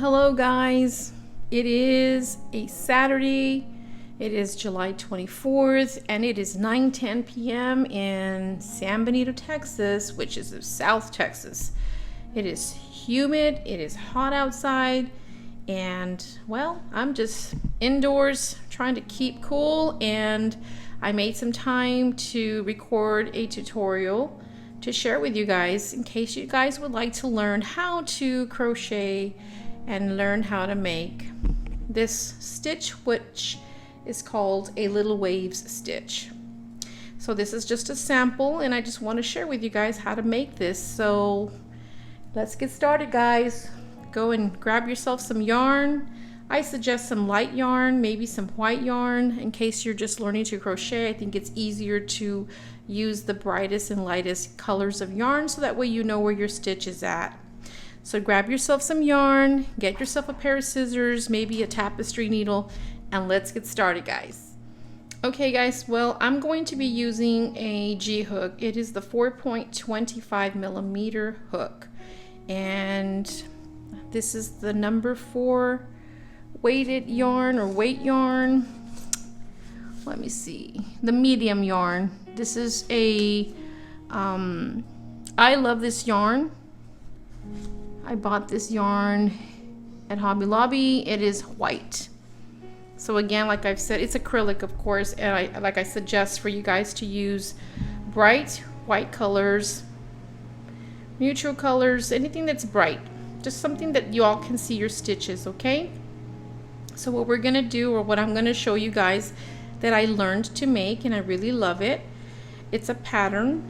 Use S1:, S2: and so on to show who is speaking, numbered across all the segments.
S1: Hello guys. It is a Saturday. It is July 24th and it is 9:10 p.m. in San Benito, Texas, which is South Texas. It is humid, it is hot outside, and well, I'm just indoors trying to keep cool, and I made some time to record a tutorial to share with you guys in case you guys would like to learn how to crochet and learn how to make this stitch, which is called a little waves stitch. So this is just a sample and I just want to share with you guys how to make this. So let's get started, guys. Go and grab yourself some yarn. I suggest some light yarn, maybe some white yarn in case you're just learning to crochet. I think it's easier to use the brightest and lightest colors of yarn so that way you know where your stitch is at. So grab yourself some yarn, get yourself a pair of scissors, maybe a tapestry needle, and let's get started, guys. Okay guys, well, I'm going to be using a G hook. It is the 4.25 millimeter hook, and this is the number 4 weighted yarn or weight yarn. Let me see, the medium yarn. This is a I love this yarn. I bought this yarn at Hobby Lobby. It is white. So again, like I've said, it's acrylic, of course, and I suggest for you guys to use bright white colors, neutral colors, anything that's bright, just something that you all can see your stitches, okay? So what we're gonna do, or what I'm gonna show you guys that I learned to make and I really love it, it's a pattern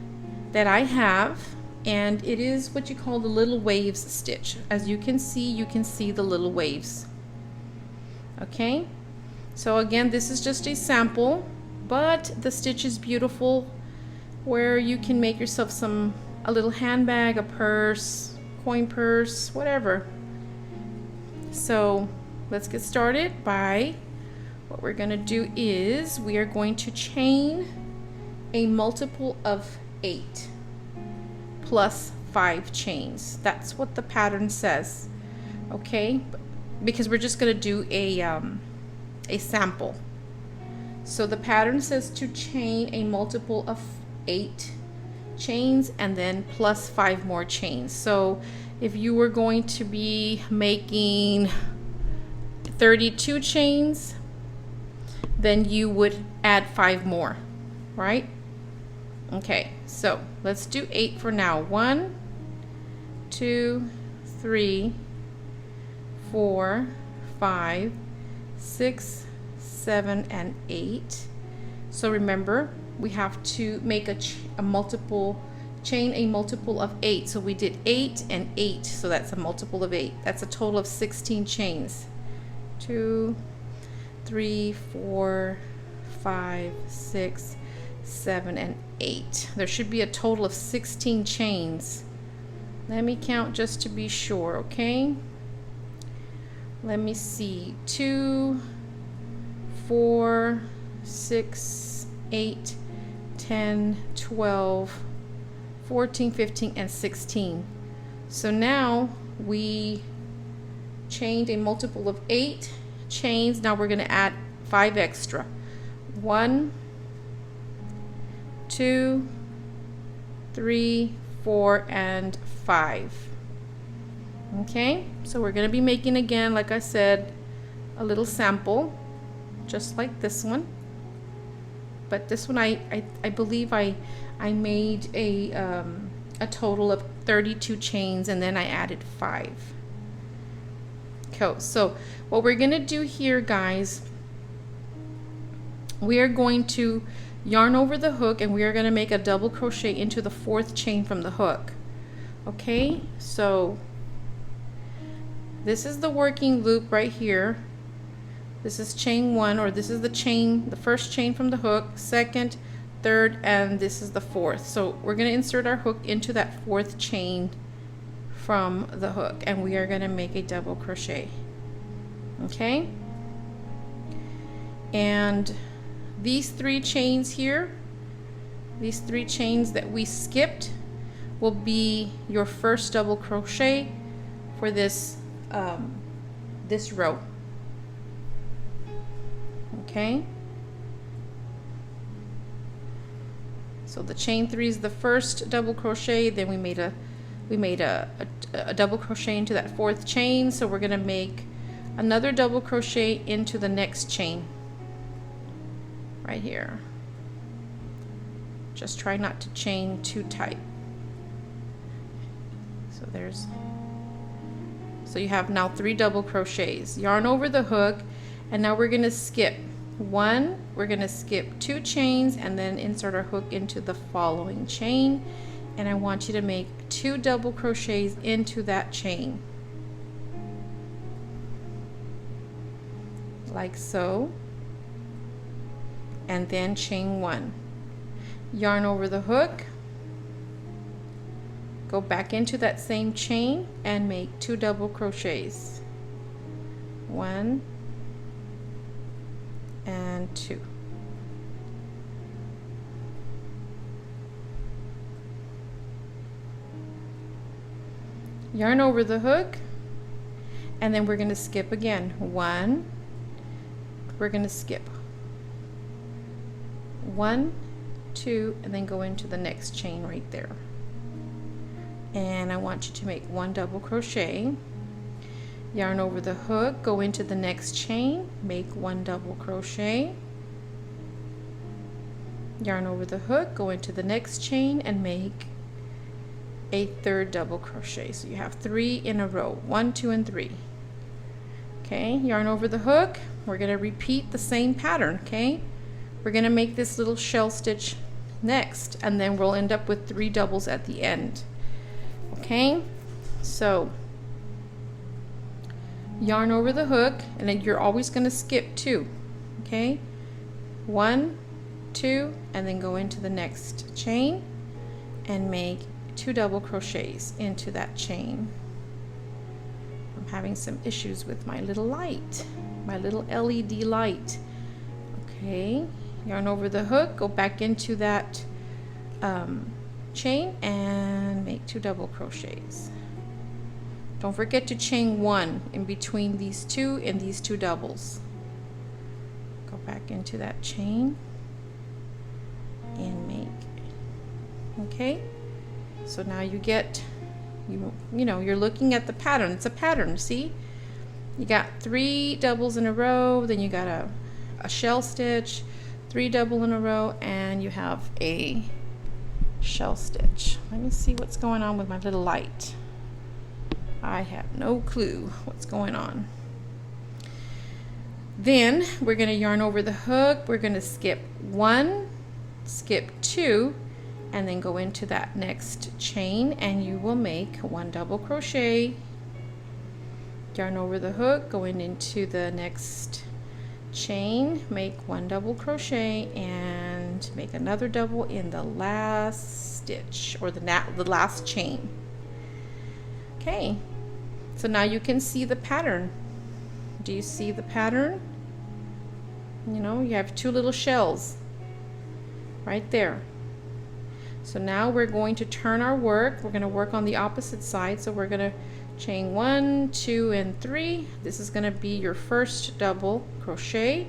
S1: that I have, and it is what you call the little waves stitch. As you can see the little waves. Okay, so again, this is just a sample, but the stitch is beautiful, where you can make yourself a little handbag, a purse, coin purse, whatever. So let's get started by what we're going to do is we are going to chain a multiple of 8 plus 5 chains. That's what the pattern says, okay? Because we're just going to do a sample. So the pattern says to chain a multiple of 8 chains and then plus 5 more chains. So if you were going to be making 32 chains, then you would add 5 more, right? Okay, so let's do 8 for now. 1, 2, 3, 4, 5, 6, 7, and 8. So remember, we have to make a multiple, chain a multiple of 8. So we did 8 and 8, so that's a multiple of 8. That's a total of 16 chains. 2, 3, 4, 5, 6, 7, and 8. There should be a total of 16 chains. Let me count just to be sure, okay? Let me see. 2, 4, 6, 8, 10, 12, 14, 15, and 16. So now we chained a multiple of 8 chains. Now we're going to add 5 extra. 1, 2, 3, 4, and 5. Okay, so we're going to be making, again, like I said, a little sample just like this one, but this one I believe I made a total of 32 chains and then I added 5. Okay, so what we're going to do here, guys, we are going to yarn over the hook and we are going to make a double crochet into the 4th chain from the hook. Okay, so this is the working loop right here. This is chain 1, or this is the chain, the first chain from the hook, 2nd, 3rd, and this is the 4th. So we're going to insert our hook into that 4th chain from the hook and we are going to make a double crochet. Okay, and these 3 chains here, these 3 chains that we skipped, will be your first double crochet for this this row. Okay, so the chain 3 is the first double crochet, then we made a double crochet into that 4th chain, so we're going to make another double crochet into the next chain right here. Just try not to chain too tight. So you have now 3 double crochets. Yarn over the hook, and now we're going to skip 1, we're going to skip 2 chains and then insert our hook into the following chain, and I want you to make 2 double crochets into that chain, like so, and then chain 1, yarn over the hook, go back into that same chain and make 2 double crochets, 1 and 2. Yarn over the hook, and then we're going to skip again. 1, we're going to skip 1, 2, and then go into the next chain right there. And I want you to make 1 double crochet, yarn over the hook, go into the next chain, make 1 double crochet, yarn over the hook, go into the next chain and make a 3rd double crochet. So you have 3 in a row, 1, 2, and 3. Okay, yarn over the hook, we're going to repeat the same pattern. Okay, we're going to make this little shell stitch next, and then we'll end up with 3 doubles at the end. Okay, so yarn over the hook, and then you're always going to skip 2. Okay, 1, 2, and then go into the next chain and make 2 double crochets into that chain. I'm having some issues with my little light, my little LED light. Okay, yarn over the hook, go back into that chain and make 2 double crochets. Don't forget to chain 1 in between these 2 and these 2 doubles. Go back into that chain and make. Okay, so now you get, you know, you're looking at the pattern. It's a pattern, see? You got 3 doubles in a row, then you got a shell stitch, 3 double in a row, and you have a shell stitch. Let me see what's going on with my little light. I have no clue what's going on. Then we're going to yarn over the hook, we're going to skip 1, skip 2, and then go into that next chain, and you will make 1 double crochet, yarn over the hook, going into the next chain, make 1 double crochet, and make another double in the last stitch, or the last chain. Okay, so now you can see the pattern. Do you see the pattern? You know, you have 2 little shells right there. So now we're going to turn our work. We're going to work on the opposite side. So we're going to chain 1, 2, and 3. This is going to be your first double crochet,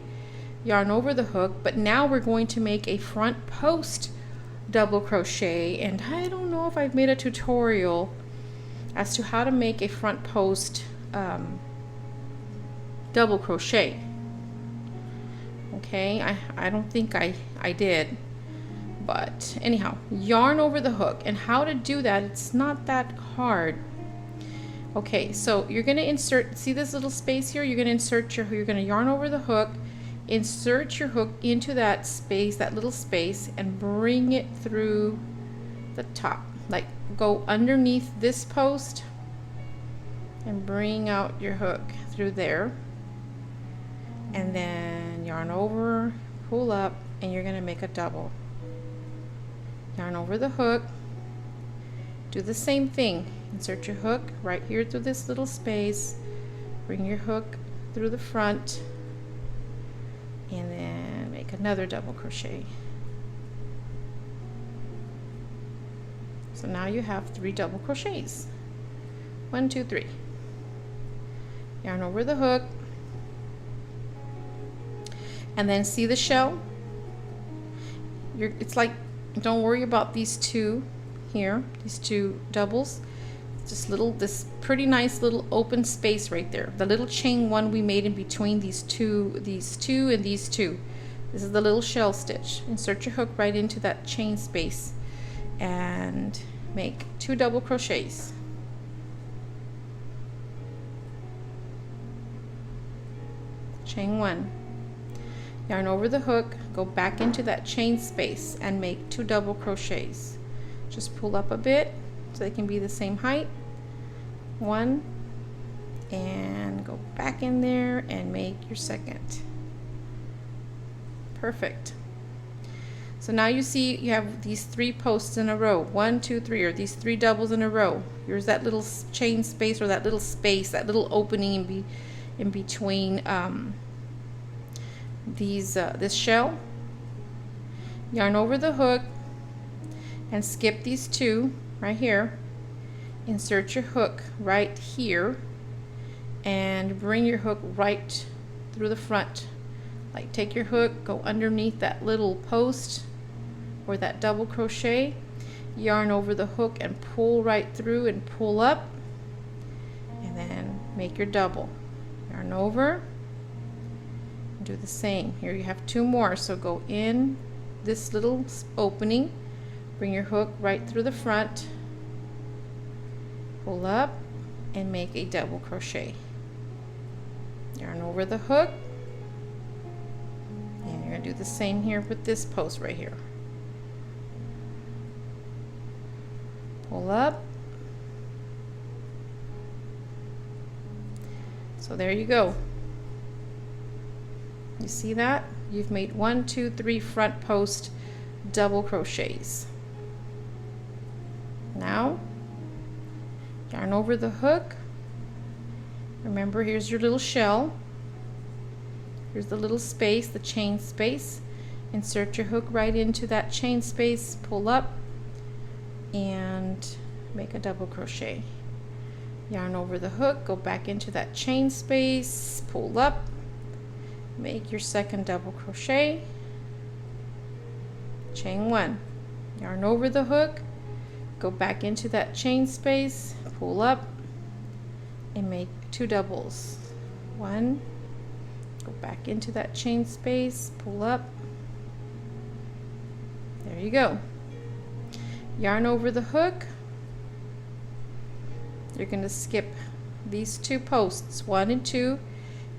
S1: yarn over the hook, but now we're going to make a front post double crochet, and I don't know if I've made a tutorial as to how to make a front post double crochet. Okay, I don't think I did. But anyhow, yarn over the hook, and how to do that, it's not that hard. Okay, so you're going to insert, see this little space here? You're going to insert you're going to yarn over the hook, insert your hook into that space, that little space, and bring it through the top. Like go underneath this post and bring out your hook through there. And then yarn over, pull up, and you're going to make a double. Yarn over the hook, do the same thing, insert your hook right here through this little space, bring your hook through the front, and then make another double crochet. So now you have 3 double crochets. 1, 2, 3. yarn over the hook, and then see the shell. It's like, don't worry about these two here, these two doubles. Just this pretty nice little open space right there. The little chain one we made in between these two and these two. This is the little shell stitch. Insert your hook right into that chain space and make 2 double crochets. Chain 1. Yarn over the hook, go back into that chain space and make 2 double crochets. Just pull up a bit so they can be the same height. 1, and go back in there and make your second. Perfect. So now you see you have these 3 posts in a row. 1, 2, 3, or these 3 doubles in a row. Here's that little chain space, or that little space, that little opening in between this shell. Yarn over the hook and skip these 2 right here. Insert your hook right here and bring your hook right through the front. Like, take your hook, go underneath that little post or that double crochet, yarn over the hook and pull right through and pull up, and then make your double. Yarn over and do the same. Here you have 2 more, so go in this little opening, bring your hook right through the front, pull up and make a double crochet. Yarn over the hook, and you're going to do the same here with this post right here. Pull up. So there you go. You see that? You've made 1, 2, 3 front post double crochets. Now yarn over the hook. Remember, here's your little shell. Here's the little space, the chain space. Insert your hook right into that chain space, pull up, and make a double crochet. Yarn over the hook, go back into that chain space, pull up, make your second double crochet, chain 1. Yarn over the hook, go back into that chain space, pull up, and make 2 doubles. 1, go back into that chain space, pull up. There you go. Yarn over the hook. You're going to skip these 2 posts, 1 and 2,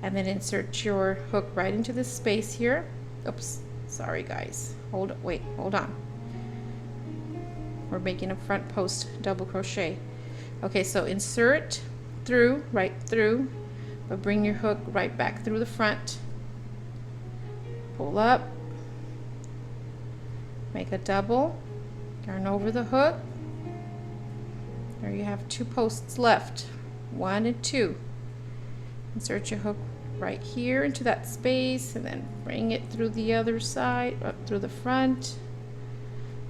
S1: and then insert your hook right into this space here. Oops, sorry guys. Hold on. We're making a front post double crochet. Okay, so insert through, right through, but bring your hook right back through the front. Pull up, make a double, yarn over the hook. There you have 2 posts left, 1 and 2. Insert your hook right here into that space and then bring it through the other side, up through the front.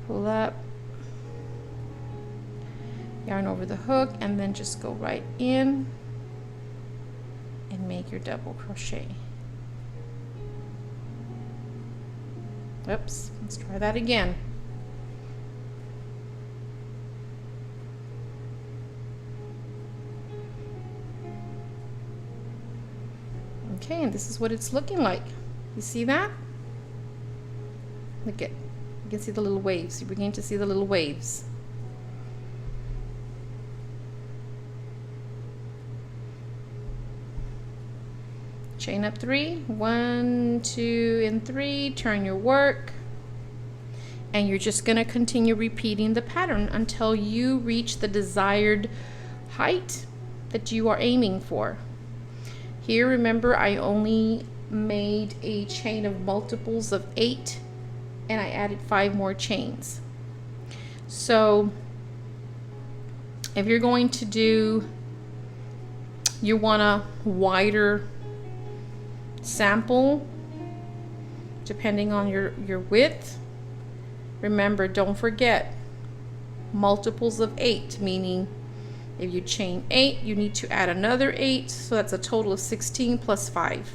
S1: Pull up, yarn over the hook, and then just go right in and make your double crochet. Oops, let's try that again. Okay, and this is what it's looking like. You see that? Look at, you can see the little waves. You're beginning to see the little waves. Chain up 3, 1, 2, and 3, turn your work, and you're just going to continue repeating the pattern until you reach the desired height that you are aiming for. Here, remember, I only made a chain of multiples of 8, and I added 5 more chains. So if you're going to do, you want a wider sample depending on your width, remember, don't forget multiples of 8, meaning If you chain 8, you need to add another 8, so that's a total of 16 plus 5.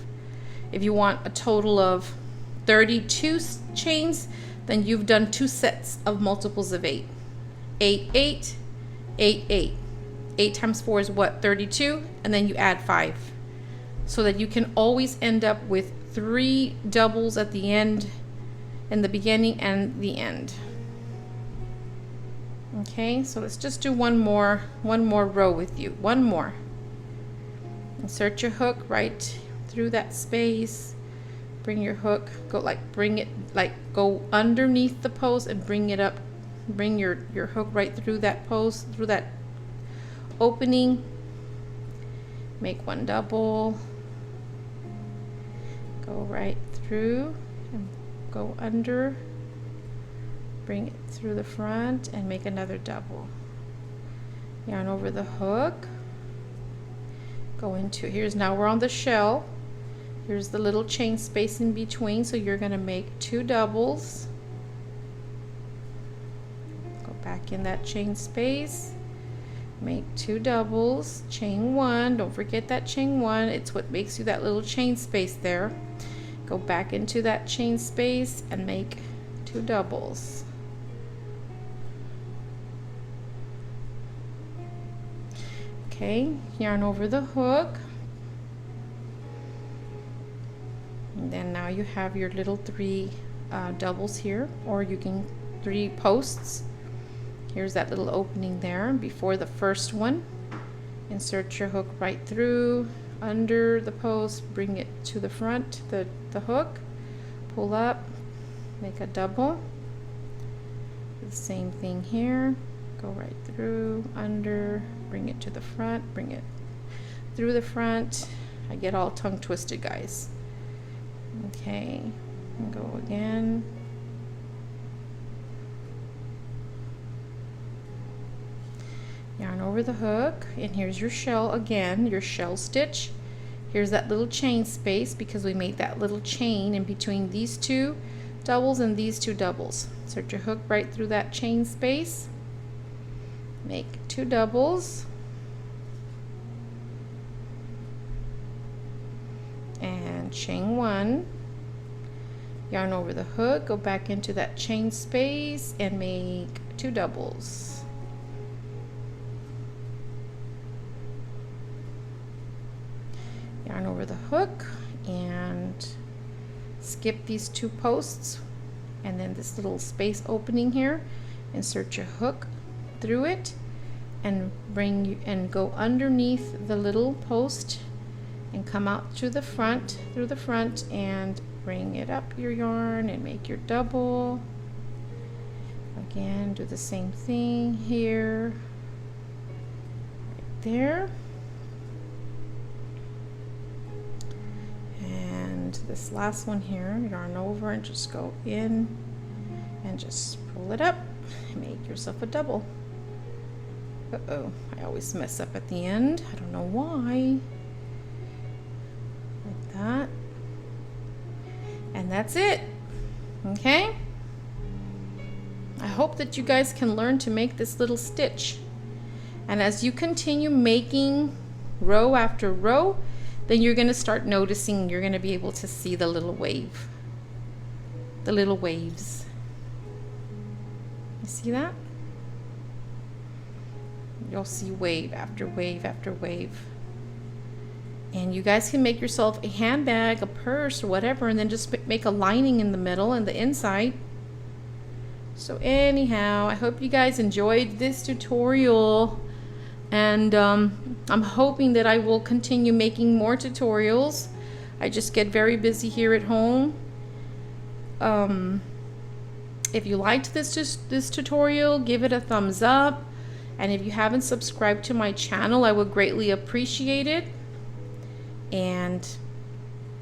S1: If you want a total of 32 chains, then you've done 2 sets of multiples of 8. 8, 8, 8, 8. 8 times 4 is what? 32, and then you add 5. So that you can always end up with 3 doubles at the end, in the beginning and the end. Okay, so let's just do one more row with you. One more. Insert your hook right through that space. Bring your hook, go underneath the post and bring it up. Bring your hook right through that post, through that opening. Make one double. Go right through and go under. Bring it through the front and make another double. Yarn over the hook. Go into, now we're on the shell. Here's the little chain space in between, so you're going to make 2 doubles. Go back in that chain space. Make 2 doubles, chain 1. Don't forget that chain 1. It's what makes you that little chain space there. Go back into that chain space and make 2 doubles. Okay, yarn over the hook. And then now you have your little 3 doubles here, or you can 3 posts. Here's that little opening there before the first one. Insert your hook right through, under the post, bring it to the front, the hook, pull up, make a double. The same thing here. Go right through, under, bring it to the front, bring it through the front. I get all tongue twisted, guys. Okay, and go again. Yarn over the hook, and here's your shell again, your shell stitch. Here's that little chain space because we made that little chain in between these 2 doubles and these 2 doubles. Insert your hook right through that chain space. Make 2 doubles. And chain 1. Yarn over the hook, go back into that chain space and make 2 doubles. Yarn over the hook and skip these 2 posts and then this little space opening here. Insert your hook through it and go underneath the little post and come out to the front, through the front, and bring it up your yarn and make your double. Again, do the same thing here, right there. And this last one here, yarn over and just go in and just pull it up and make yourself a double. Uh-oh, I always mess up at the end. I don't know why. Like that. And that's it. Okay? I hope that you guys can learn to make this little stitch. And as you continue making row after row, then you're going to start noticing, you're going to be able to see the little wave. The little waves. You see that? You'll see wave after wave after wave. And you guys can make yourself a handbag, a purse, or whatever, and then just make a lining in the middle and the inside. So anyhow, I hope you guys enjoyed this tutorial. And I'm hoping that I will continue making more tutorials. I just get very busy here at home. If you liked this tutorial, give it a thumbs up. And if you haven't subscribed to my channel, I would greatly appreciate it. And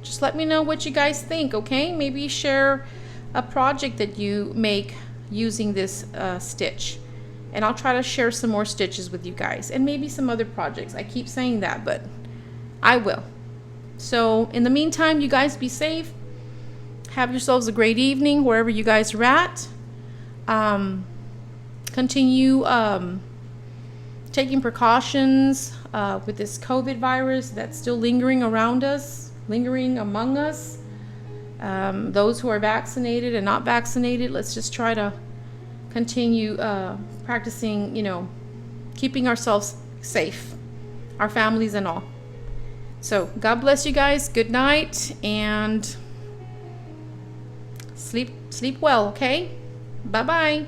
S1: just let me know what you guys think, okay? Maybe share a project that you make using this stitch. And I'll try to share some more stitches with you guys. And maybe some other projects. I keep saying that, but I will. So in the meantime, you guys be safe. Have yourselves a great evening wherever you guys are at. Continue taking precautions with this COVID virus that's still lingering around us, lingering among us. Those who are vaccinated and not vaccinated, let's just try to continue practicing, keeping ourselves safe, our families and all. So God bless you guys. Good night, and sleep well, okay? Bye-bye.